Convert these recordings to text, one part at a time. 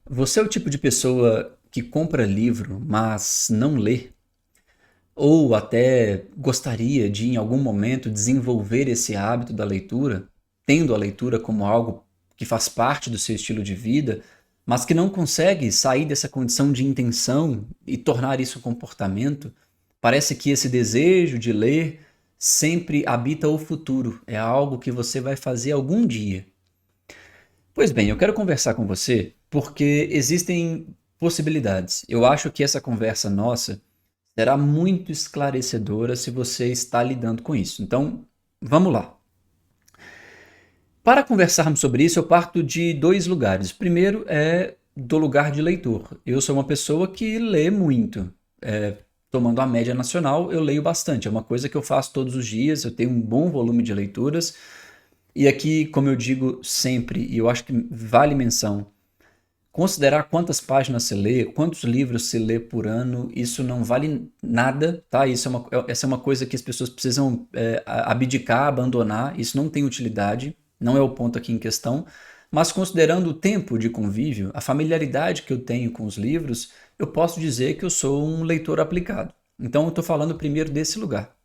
Você é o tipo de pessoa que compra livro, mas não lê? Ou até gostaria de, em algum momento, desenvolver esse hábito da leitura, tendo a leitura como algo que faz parte do seu estilo de vida, mas que não consegue sair dessa condição de intenção e tornar isso um comportamento? Parece que esse desejo de ler sempre habita o futuro, é algo que você vai fazer algum dia. Pois bem, eu quero conversar com você porque existem possibilidades. Eu acho que essa conversa nossa será muito esclarecedora se você está lidando com isso. Então, vamos lá. Para conversarmos sobre isso, eu parto de dois lugares. O primeiro é do lugar de leitor. Eu sou uma pessoa que lê muito. Tomando a média nacional, eu leio bastante. É uma coisa que eu faço todos os dias, eu tenho um bom volume de leituras. E aqui, como eu digo sempre, e eu acho que vale menção, considerar quantas páginas você lê, quantos livros você lê por ano, isso não vale nada, tá? Essa é uma coisa que as pessoas precisam abdicar, abandonar, isso não tem utilidade, não é o ponto aqui em questão, mas considerando o tempo de convívio, a familiaridade que eu tenho com os livros, eu posso dizer que eu sou um leitor aplicado. Então eu estou falando primeiro desse lugar.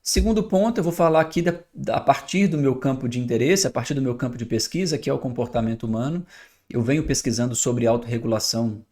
Segundo ponto, eu vou falar aqui a partir do meu campo de interesse, a partir do meu campo de pesquisa, que é o comportamento humano. Eu venho pesquisando sobre autorregulação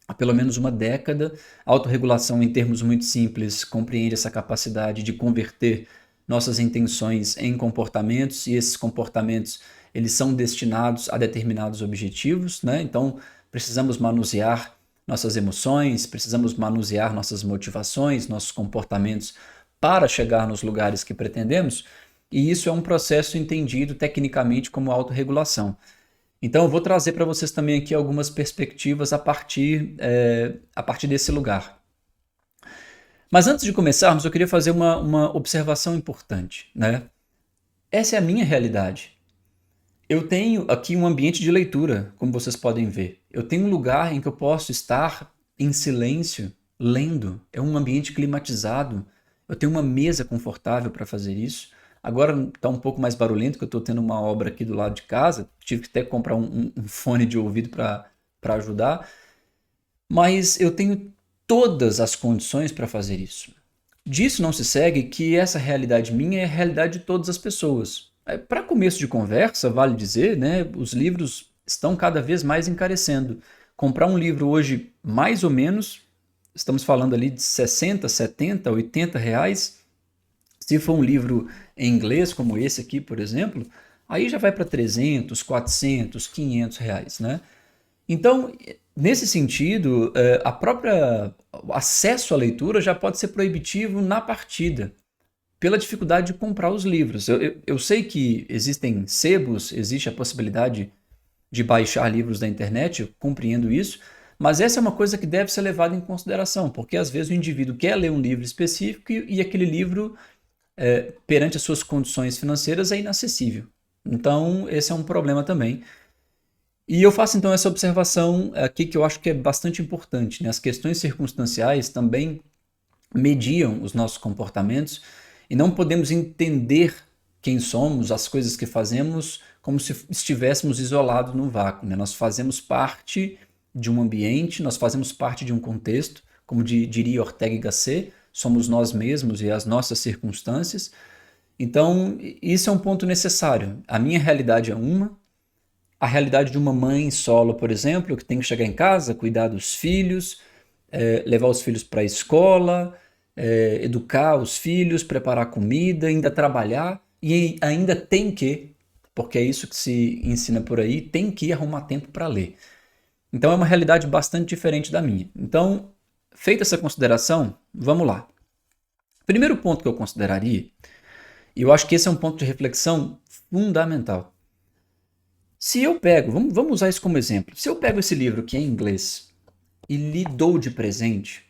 há pelo menos uma década. Autorregulação, em termos muito simples, compreende essa capacidade de converter nossas intenções em comportamentos, e esses comportamentos eles são destinados a determinados objetivos, né? Então, precisamos manusear nossas emoções, precisamos manusear nossas motivações, nossos comportamentos para chegar nos lugares que pretendemos, e isso é um processo entendido tecnicamente como autorregulação. Então, eu vou trazer para vocês também aqui algumas perspectivas a partir desse lugar. Mas antes de começarmos, eu queria fazer uma observação importante, né? Essa é a minha realidade. Eu tenho aqui um ambiente de leitura, como vocês podem ver. Eu tenho um lugar em que eu posso estar em silêncio, lendo. É um ambiente climatizado. Eu tenho uma mesa confortável para fazer isso. Agora está um pouco mais barulhento, que eu estou tendo uma obra aqui do lado de casa. Tive que até comprar um fone de ouvido para ajudar. Mas eu tenho todas as condições para fazer isso. Disso não se segue que essa realidade minha é a realidade de todas as pessoas. Para começo de conversa, vale dizer, né, os livros estão cada vez mais encarecendo. Comprar um livro hoje, mais ou menos, estamos falando ali de 60, 70, 80 reais. Se for um livro em inglês, como esse aqui, por exemplo, aí já vai para 300, 400, 500 reais, né? Então, nesse sentido, o acesso à leitura já pode ser proibitivo na partida, pela dificuldade de comprar os livros. Eu sei que existem sebos, existe a possibilidade de baixar livros da internet, eu compreendo isso, mas essa é uma coisa que deve ser levada em consideração, porque às vezes o indivíduo quer ler um livro específico e aquele livro, perante as suas condições financeiras, é inacessível. Então, esse é um problema também. E eu faço então essa observação aqui que eu acho que é bastante importante, né? As questões circunstanciais também mediam os nossos comportamentos e não podemos entender quem somos, as coisas que fazemos, como se estivéssemos isolados no vácuo, né? Nós fazemos parte de um ambiente, nós fazemos parte de um contexto, como diria Ortega y Gasset, somos nós mesmos e as nossas circunstâncias. Então, isso é um ponto necessário. A minha realidade é uma, a realidade de uma mãe solo, por exemplo, que tem que chegar em casa, cuidar dos filhos, levar os filhos para a escola, educar os filhos, preparar comida, ainda trabalhar e ainda tem que, porque é isso que se ensina por aí, tem que arrumar tempo para ler. Então é uma realidade bastante diferente da minha. Então, feita essa consideração, vamos lá. Primeiro ponto que eu consideraria, e eu acho que esse é um ponto de reflexão fundamental. Se eu pego, vamos usar isso como exemplo. Se eu pego esse livro que é em inglês e lhe dou de presente,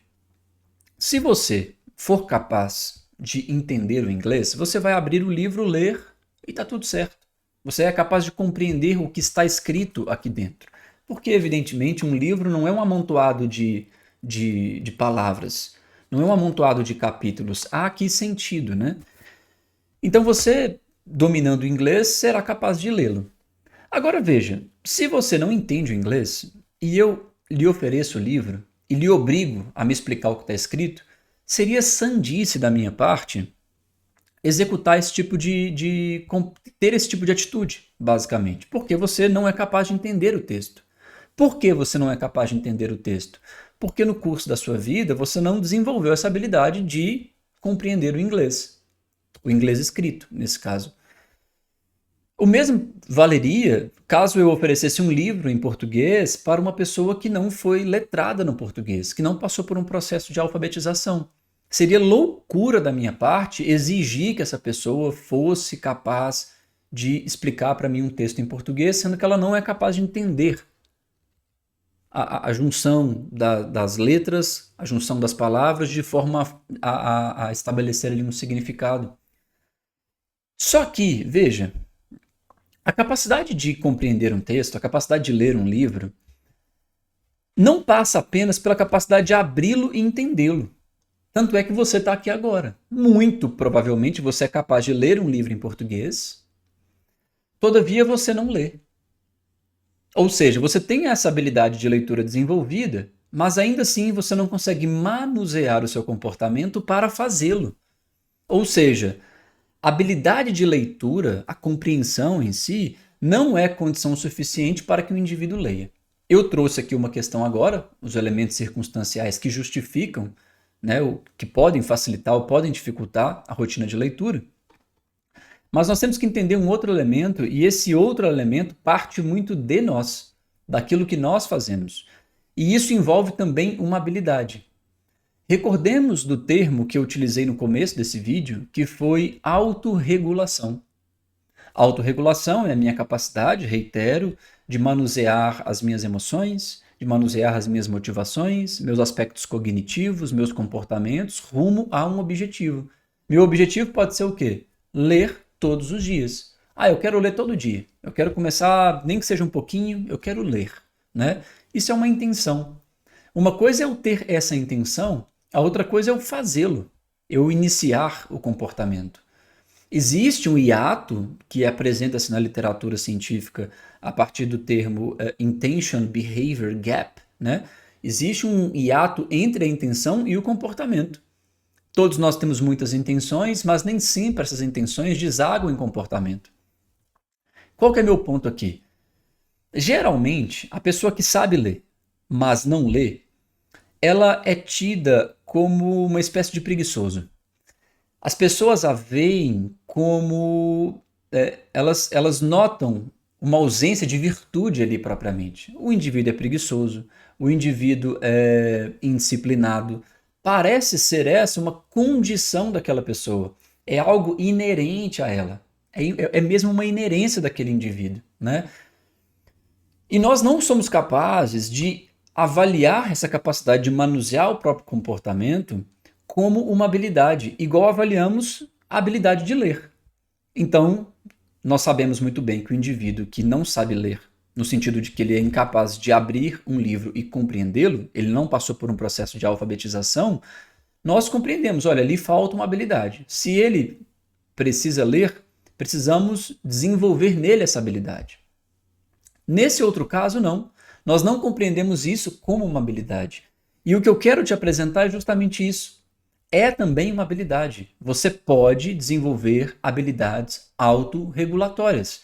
se você for capaz de entender o inglês, você vai abrir o livro, ler e está tudo certo. Você é capaz de compreender o que está escrito aqui dentro. Porque, evidentemente, um livro não é um amontoado de palavras, não é um amontoado de capítulos. Há aqui sentido, né? Então você, dominando o inglês, será capaz de lê-lo. Agora veja, se você não entende o inglês, e eu lhe ofereço o livro e lhe obrigo a me explicar o que está escrito, seria sandice da minha parte executar esse tipo ter esse tipo de atitude, basicamente, porque você não é capaz de entender o texto. Por que você não é capaz de entender o texto? Porque no curso da sua vida você não desenvolveu essa habilidade de compreender o inglês escrito, nesse caso. O mesmo valeria caso eu oferecesse um livro em português para uma pessoa que não foi letrada no português, que não passou por um processo de alfabetização. Seria loucura da minha parte exigir que essa pessoa fosse capaz de explicar para mim um texto em português, sendo que ela não é capaz de entender a junção das letras, a junção das palavras, de forma a estabelecer ali um significado. Só que, veja, a capacidade de compreender um texto, a capacidade de ler um livro, não passa apenas pela capacidade de abri-lo e entendê-lo. Tanto é que você está aqui agora. Muito provavelmente você é capaz de ler um livro em português, todavia você não lê. Ou seja, você tem essa habilidade de leitura desenvolvida, mas ainda assim você não consegue manusear o seu comportamento para fazê-lo. Ou seja, a habilidade de leitura, a compreensão em si, não é condição suficiente para que o indivíduo leia. Eu trouxe aqui uma questão agora, os elementos circunstanciais que justificam, né, que podem facilitar ou podem dificultar a rotina de leitura. Mas nós temos que entender um outro elemento, e esse outro elemento parte muito de nós, daquilo que nós fazemos. E isso envolve também uma habilidade. Recordemos do termo que eu utilizei no começo desse vídeo, que foi autorregulação. Autorregulação é a minha capacidade, reitero, de manusear as minhas emoções, de manusear as minhas motivações, meus aspectos cognitivos, meus comportamentos, rumo a um objetivo. Meu objetivo pode ser o quê? Ler todos os dias. Eu quero ler todo dia. Eu quero começar, nem que seja um pouquinho, eu quero ler, né? Isso é uma intenção. Uma coisa é eu ter essa intenção, a outra coisa é eu fazê-lo, eu iniciar o comportamento. Existe um hiato que apresenta-se na literatura científica a partir do termo Intention Behavior Gap, né? Existe um hiato entre a intenção e o comportamento. Todos nós temos muitas intenções, mas nem sempre essas intenções desaguam em comportamento. Qual que é meu ponto aqui? Geralmente, a pessoa que sabe ler, mas não lê, ela é tida como uma espécie de preguiçoso. As pessoas a veem como... elas notam uma ausência de virtude ali propriamente. O indivíduo é preguiçoso, o indivíduo é indisciplinado. Parece ser essa uma condição daquela pessoa. É algo inerente a ela. É mesmo uma inerência daquele indivíduo, né? E nós não somos capazes de avaliar essa capacidade de manusear o próprio comportamento como uma habilidade, igual avaliamos a habilidade de ler. Então, nós sabemos muito bem que o indivíduo que não sabe ler, no sentido de que ele é incapaz de abrir um livro e compreendê-lo, ele não passou por um processo de alfabetização, nós compreendemos, olha, ali falta uma habilidade. Se ele precisa ler, precisamos desenvolver nele essa habilidade. Nesse outro caso, não. Nós não compreendemos isso como uma habilidade. E o que eu quero te apresentar é justamente isso. É também uma habilidade. Você pode desenvolver habilidades autorregulatórias,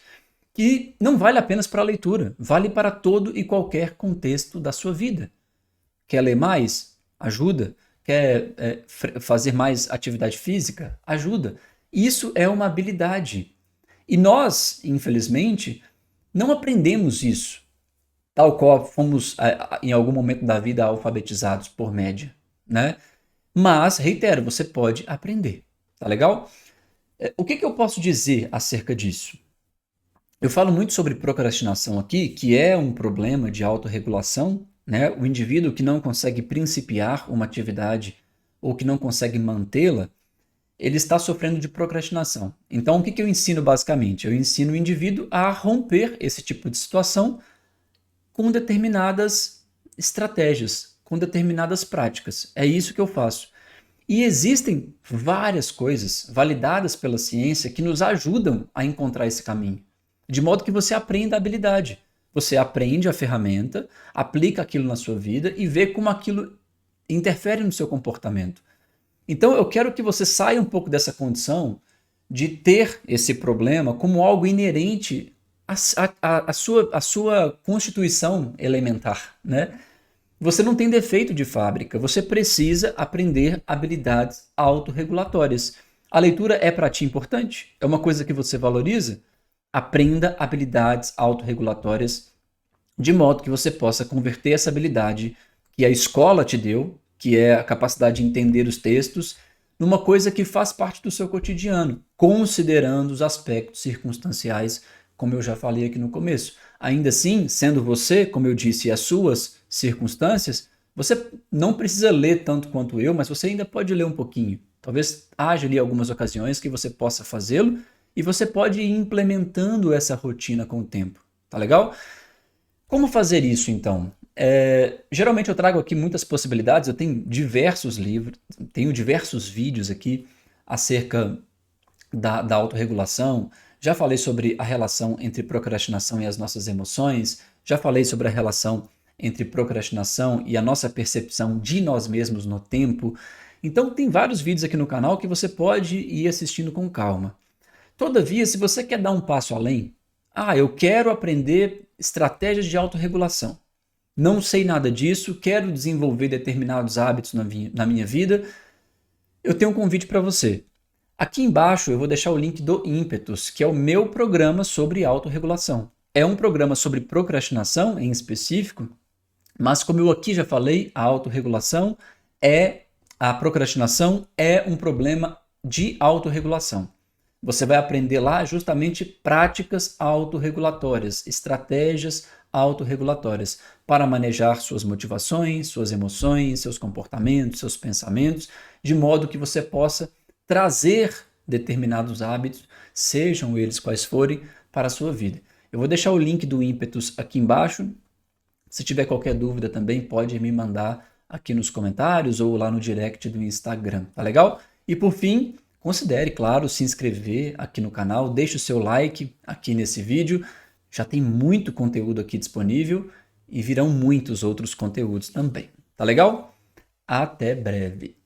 que não vale apenas para a leitura, vale para todo e qualquer contexto da sua vida. Quer ler mais? Ajuda. Quer fazer mais atividade física? Ajuda. Isso é uma habilidade. E nós, infelizmente, não aprendemos isso, tal qual fomos em algum momento da vida alfabetizados por média, né? Mas, reitero, você pode aprender, tá legal? O que eu posso dizer acerca disso? Eu falo muito sobre procrastinação aqui, que é um problema de autorregulação, né? O indivíduo que não consegue principiar uma atividade ou que não consegue mantê-la, ele está sofrendo de procrastinação. Então, o que eu ensino basicamente? Eu ensino o indivíduo a romper esse tipo de situação com determinadas estratégias, com determinadas práticas. É isso que eu faço. E existem várias coisas validadas pela ciência que nos ajudam a encontrar esse caminho, de modo que você aprenda a habilidade. Você aprende a ferramenta, aplica aquilo na sua vida e vê como aquilo interfere no seu comportamento. Então eu quero que você saia um pouco dessa condição de ter esse problema como algo inerente à sua constituição elementar, né? Você não tem defeito de fábrica, você precisa aprender habilidades autorregulatórias. A leitura é para ti importante? É uma coisa que você valoriza? Aprenda habilidades autorregulatórias de modo que você possa converter essa habilidade que a escola te deu, que é a capacidade de entender os textos, numa coisa que faz parte do seu cotidiano, considerando os aspectos circunstanciais, como eu já falei aqui no começo. Ainda assim, sendo você, como eu disse, as suas circunstâncias, você não precisa ler tanto quanto eu, mas você ainda pode ler um pouquinho. Talvez haja ali algumas ocasiões que você possa fazê-lo e você pode ir implementando essa rotina com o tempo. Tá legal? Como fazer isso então? Geralmente eu trago aqui muitas possibilidades, eu tenho diversos livros, tenho diversos vídeos aqui acerca da autorregulação. Já falei sobre a relação entre procrastinação e as nossas emoções, já falei sobre a relação entre procrastinação e a nossa percepção de nós mesmos no tempo. Então tem vários vídeos aqui no canal que você pode ir assistindo com calma. Todavia, se você quer dar um passo além, eu quero aprender estratégias de autorregulação. Não sei nada disso, quero desenvolver determinados hábitos na minha vida. Eu tenho um convite para você. Aqui embaixo eu vou deixar o link do Ímpetus, que é o meu programa sobre autorregulação. É um programa sobre procrastinação em específico, mas como eu aqui já falei, a procrastinação é um problema de autorregulação. Você vai aprender lá justamente práticas autorregulatórias, estratégias autorregulatórias para manejar suas motivações, suas emoções, seus comportamentos, seus pensamentos, de modo que você possa trazer determinados hábitos, sejam eles quais forem, para a sua vida. Eu vou deixar o link do Ímpetus aqui embaixo. Se tiver qualquer dúvida também pode me mandar aqui nos comentários ou lá no direct do Instagram, tá legal? E por fim, considere, claro, se inscrever aqui no canal, deixe o seu like aqui nesse vídeo. Já tem muito conteúdo aqui disponível e virão muitos outros conteúdos também. Tá legal? Até breve!